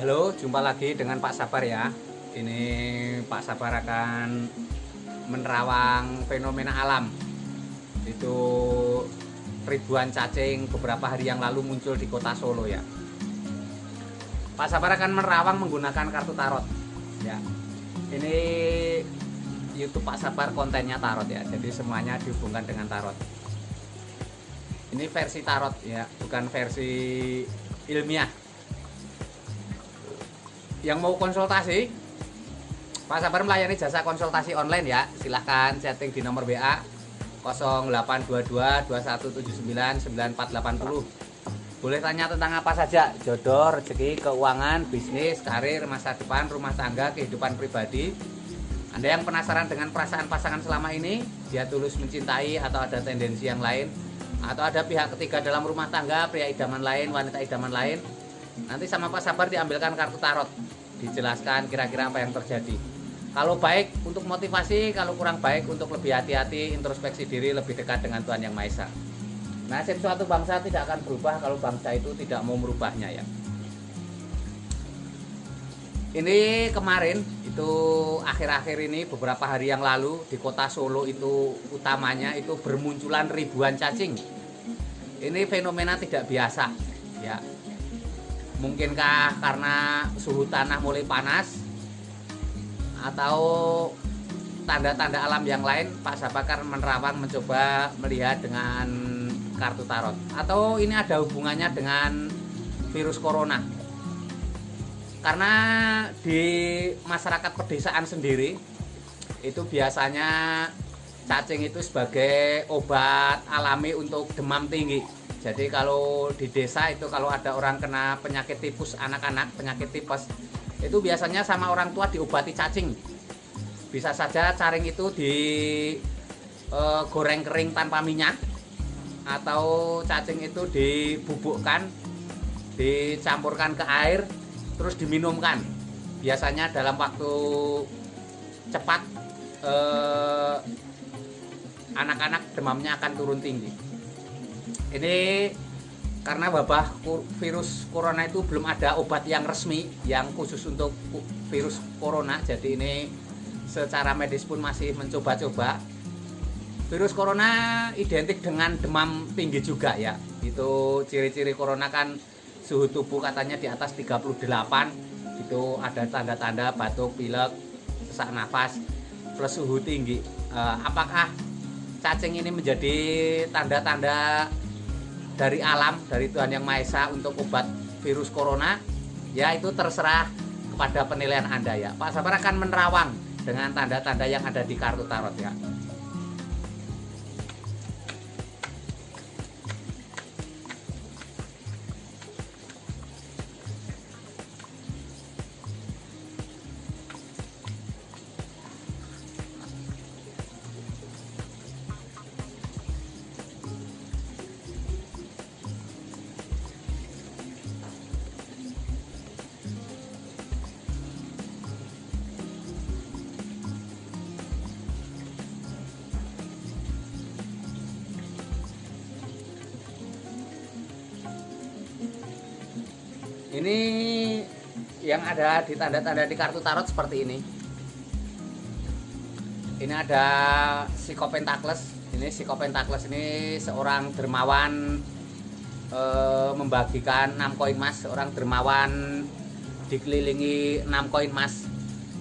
Halo, jumpa lagi dengan Pak Sabar ya. Ini Pak Sabar akan menerawang fenomena alam. Itu ribuan cacing beberapa hari yang lalu muncul di kota Solo ya. Pak Sabar akan menerawang menggunakan kartu tarot ya. Ini YouTube Pak Sabar kontennya tarot ya. Jadi semuanya dihubungkan dengan tarot. Ini versi tarot ya, bukan versi ilmiah. Yang mau konsultasi, Pak Sabar melayani jasa konsultasi online ya. Silahkan chatting di nomor WA 0822 2179 9480. Boleh tanya tentang apa saja, jodoh, rezeki, keuangan, bisnis, karir, masa depan, rumah tangga, kehidupan pribadi. Anda yang penasaran dengan perasaan pasangan selama ini, dia tulus mencintai atau ada tendensi yang lain, atau ada pihak ketiga dalam rumah tangga, pria idaman lain, wanita idaman lain, nanti sama Pak Sabar diambilkan kartu tarot, dijelaskan kira-kira apa yang terjadi. Kalau baik untuk motivasi, kalau kurang baik untuk lebih hati-hati, introspeksi diri, lebih dekat dengan Tuhan Yang Maha Esa. Nasib suatu bangsa tidak akan berubah kalau bangsa itu tidak mau merubahnya ya. Ini kemarin itu akhir-akhir ini beberapa hari yang lalu di kota Solo itu utamanya itu bermunculan ribuan cacing. Ini fenomena tidak biasa ya. Mungkinkah karena suhu tanah mulai panas atau tanda-tanda alam yang lain? Pak Sabar menerawang mencoba melihat dengan kartu tarot, atau ini ada hubungannya dengan virus corona? Karena di masyarakat pedesaan sendiri itu biasanya cacing itu sebagai obat alami untuk demam tinggi. Jadi kalau di desa itu kalau ada orang kena penyakit tipes anak-anak, penyakit tipes, itu biasanya sama orang tua diobati cacing. Bisa saja cacing itu digoreng kering tanpa minyak, atau cacing itu dibubukkan, dicampurkan ke air, terus diminumkan. Biasanya dalam waktu cepat anak-anak demamnya akan turun tinggi. Ini karena wabah virus corona itu belum ada obat yang resmi yang khusus untuk virus corona. Jadi ini secara medis pun masih mencoba-coba. Virus corona identik dengan demam tinggi juga ya. Itu ciri-ciri corona kan suhu tubuh katanya di atas 38. Itu ada tanda-tanda batuk, pilek, sesak nafas, plus suhu tinggi. Apakah cacing ini menjadi tanda-tanda dari alam, dari Tuhan Yang Maha Esa untuk obat virus corona? Ya itu terserah kepada penilaian Anda ya. Pak Sabar akan menerawang dengan tanda-tanda yang ada di kartu tarot ya. Ini yang ada di tanda-tanda di kartu tarot seperti ini. Ini ada Psikopentakles. Ini Psikopentakles ini seorang dermawan membagikan 6 koin emas. Seorang dermawan dikelilingi 6 koin emas.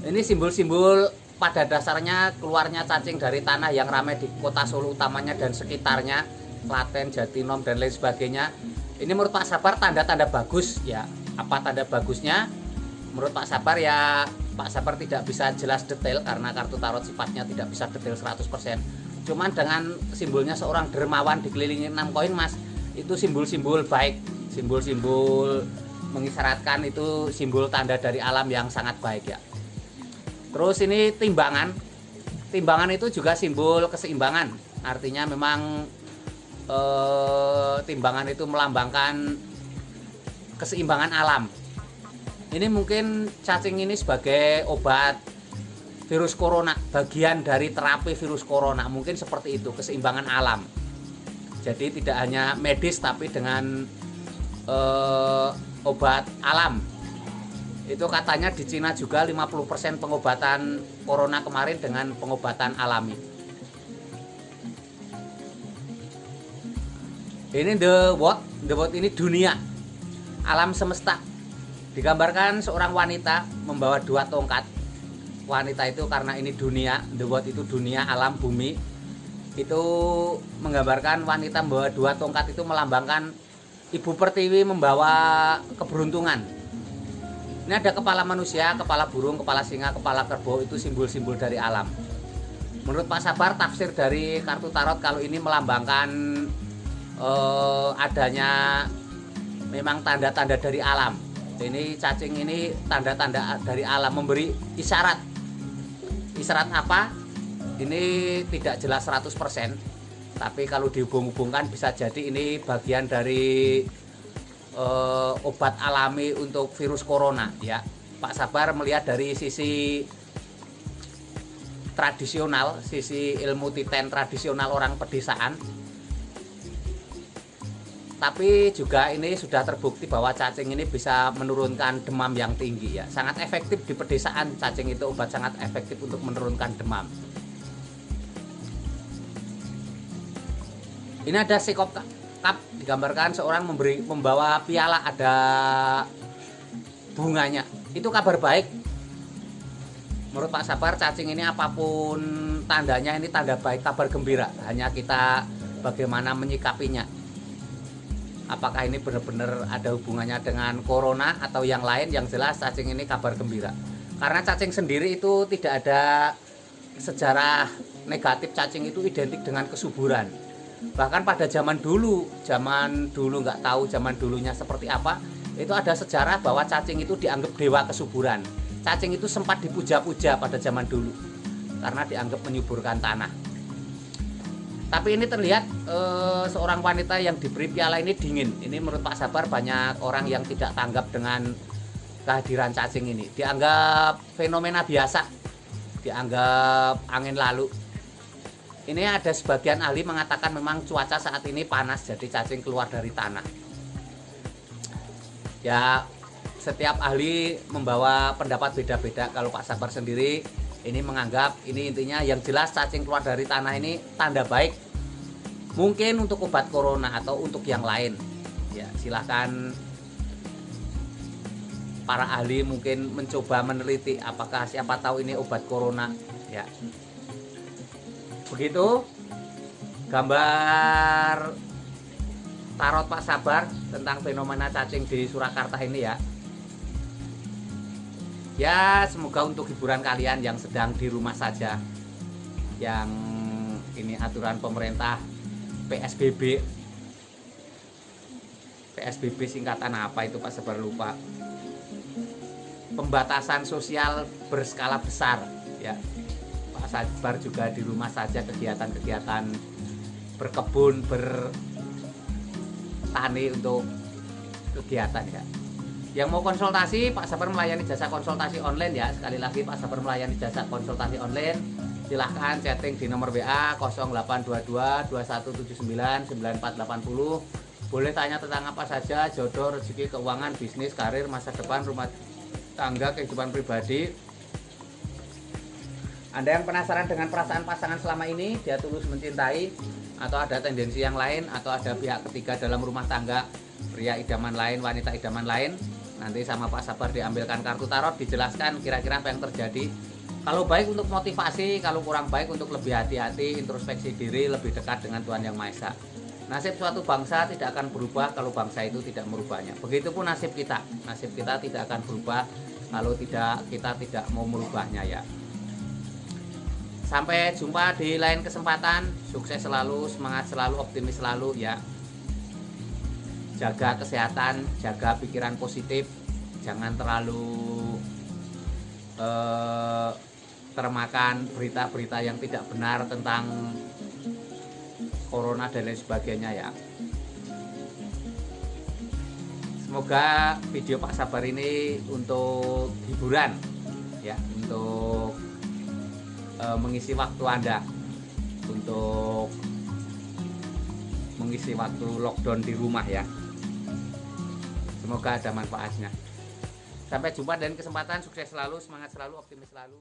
Ini simbol-simbol pada dasarnya keluarnya cacing dari tanah yang ramai di kota Solo utamanya dan sekitarnya, Klaten, Jatinom dan lain sebagainya. Ini menurut Pak Sabar tanda-tanda bagus ya. Apa tanda bagusnya? Menurut Pak Sabar ya, Pak Sabar tidak bisa jelas detail karena kartu tarot sifatnya tidak bisa detail 100%. Cuman dengan simbolnya seorang dermawan dikelilingi 6 koin emas, itu simbol-simbol baik, simbol-simbol mengisyaratkan itu simbol tanda dari alam yang sangat baik ya. Terus ini timbangan. Timbangan itu juga simbol keseimbangan. Artinya memang timbangan itu melambangkan keseimbangan alam. Ini mungkin cacing ini sebagai obat virus corona, bagian dari terapi virus corona, mungkin seperti itu, keseimbangan alam. Jadi tidak hanya medis tapi dengan obat alam. Itu katanya di Cina juga 50% pengobatan corona kemarin dengan pengobatan alami. Ini The World ini dunia, alam semesta. Digambarkan seorang wanita membawa 2 tongkat. Wanita itu karena ini dunia, The World itu dunia, alam, bumi. Itu menggambarkan wanita membawa 2 tongkat itu melambangkan Ibu Pertiwi membawa keberuntungan. Ini ada kepala manusia, kepala burung, kepala singa, kepala kerbau, itu simbol-simbol dari alam. Menurut Pak Sabar, tafsir dari kartu tarot kalau ini melambangkan adanya memang tanda-tanda dari alam. Ini cacing ini tanda-tanda dari alam, memberi isyarat. Isyarat apa? Ini tidak jelas 100%, tapi kalau dihubung-hubungkan bisa jadi ini bagian dari obat alami untuk virus corona ya. Pak Sabar melihat dari sisi tradisional, sisi ilmu titen tradisional orang pedesaan. Tapi juga ini sudah terbukti bahwa cacing ini bisa menurunkan demam yang tinggi ya. Sangat efektif di pedesaan, cacing itu obat sangat efektif untuk menurunkan demam. Ini ada sikop cup, digambarkan seorang membawa piala, ada bunganya. Itu kabar baik. Menurut Pak Sabar, cacing ini apapun tandanya ini tanda baik, kabar gembira. Hanya kita bagaimana menyikapinya. Apakah ini benar-benar ada hubungannya dengan corona atau yang lain? Yang jelas cacing ini kabar gembira. Karena cacing sendiri itu tidak ada sejarah negatif. Cacing itu identik dengan kesuburan. Bahkan pada zaman dulu nggak tahu zaman dulunya seperti apa, itu ada sejarah bahwa cacing itu dianggap dewa kesuburan. Cacing itu sempat dipuja-puja pada zaman dulu karena dianggap menyuburkan tanah. Tapi ini terlihat seorang wanita yang diberi piala ini dingin. Ini menurut Pak Sabar banyak orang yang tidak tanggap dengan kehadiran cacing ini. Dianggap fenomena biasa, dianggap angin lalu. Ini ada sebagian ahli mengatakan memang cuaca saat ini panas, jadi cacing keluar dari tanah. Ya, setiap ahli membawa pendapat beda-beda. Kalau Pak Sabar sendiri ini menganggap ini intinya yang jelas cacing keluar dari tanah ini tanda baik. Mungkin untuk obat corona atau untuk yang lain. Ya, silahkan para ahli mungkin mencoba meneliti apakah siapa tahu ini obat corona. Ya. Begitu gambar tarot Pak Sabar tentang fenomena cacing di Surakarta ini ya. Ya, semoga untuk hiburan kalian yang sedang di rumah saja, yang ini aturan pemerintah PSBB singkatan apa itu Pak Sabar lupa, pembatasan sosial berskala besar ya. Pak Sabar juga di rumah saja, kegiatan-kegiatan berkebun, bertani untuk kegiatan ya. Yang mau konsultasi, Pak Sabar melayani jasa konsultasi online ya. Sekali lagi Pak Sabar melayani jasa konsultasi online. Silahkan chatting di nomor WA 0822 2179 9480. Boleh tanya tentang apa saja, jodoh, rezeki, keuangan, bisnis, karir, masa depan, rumah tangga, kehidupan pribadi. Anda yang penasaran dengan perasaan pasangan selama ini, dia tulus mencintai atau ada tendensi yang lain, atau ada pihak ketiga dalam rumah tangga, pria idaman lain, wanita idaman lain, nanti sama Pak Sabar diambilkan kartu tarot, dijelaskan kira-kira apa yang terjadi. Kalau baik untuk motivasi, kalau kurang baik untuk lebih hati-hati, introspeksi diri, lebih dekat dengan Tuhan Yang Maha Esa. Nasib suatu bangsa tidak akan berubah kalau bangsa itu tidak merubahnya. Begitupun nasib kita tidak akan berubah kalau kita tidak mau merubahnya ya. Sampai jumpa di lain kesempatan. Sukses selalu, semangat selalu, optimis selalu ya. Jaga kesehatan, jaga pikiran positif, jangan terlalu termakan berita-berita yang tidak benar tentang corona dan lain sebagainya ya. Semoga video Pak Sabar ini untuk hiburan ya, untuk mengisi waktu Anda, untuk mengisi waktu lockdown di rumah ya. Semoga ada manfaatnya. Sampai jumpa dan kesempatan, sukses selalu, semangat selalu, optimis selalu.